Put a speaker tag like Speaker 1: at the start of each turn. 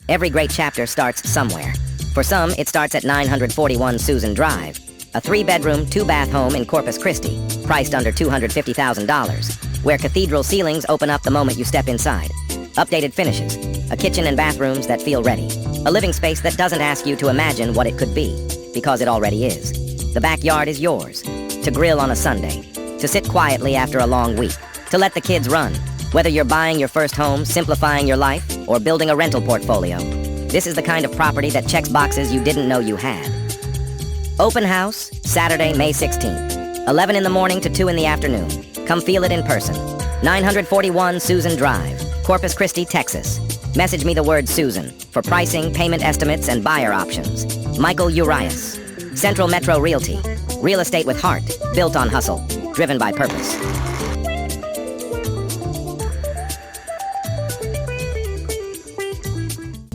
Speaker 1: Every great chapter starts somewhere. For some, it starts at 941 Susan Drive, a 3-bedroom, 2-bath home in Corpus Christi, priced under $250,000, where cathedral ceilings open up the moment you step inside. Updated finishes, a kitchen and bathrooms that feel ready, a living space that doesn't ask you to imagine what it could be, because it already is. The backyard is yours, to grill on a Sunday, to sit quietly after a long week, to let the kids run. Whether you're buying your first home, simplifying your life, or building a rental portfolio, this is the kind of property that checks boxes you didn't know you had. Open house, Saturday, May 16th, 11 in the morning to 2 in the afternoon. Come feel it in person. 941 Susan Drive, Corpus Christi, Texas. Message me the word Susan for pricing, payment estimates, and buyer options. Michael Urias. Central Metro Realty. Real estate with heart, built on hustle, driven by purpose.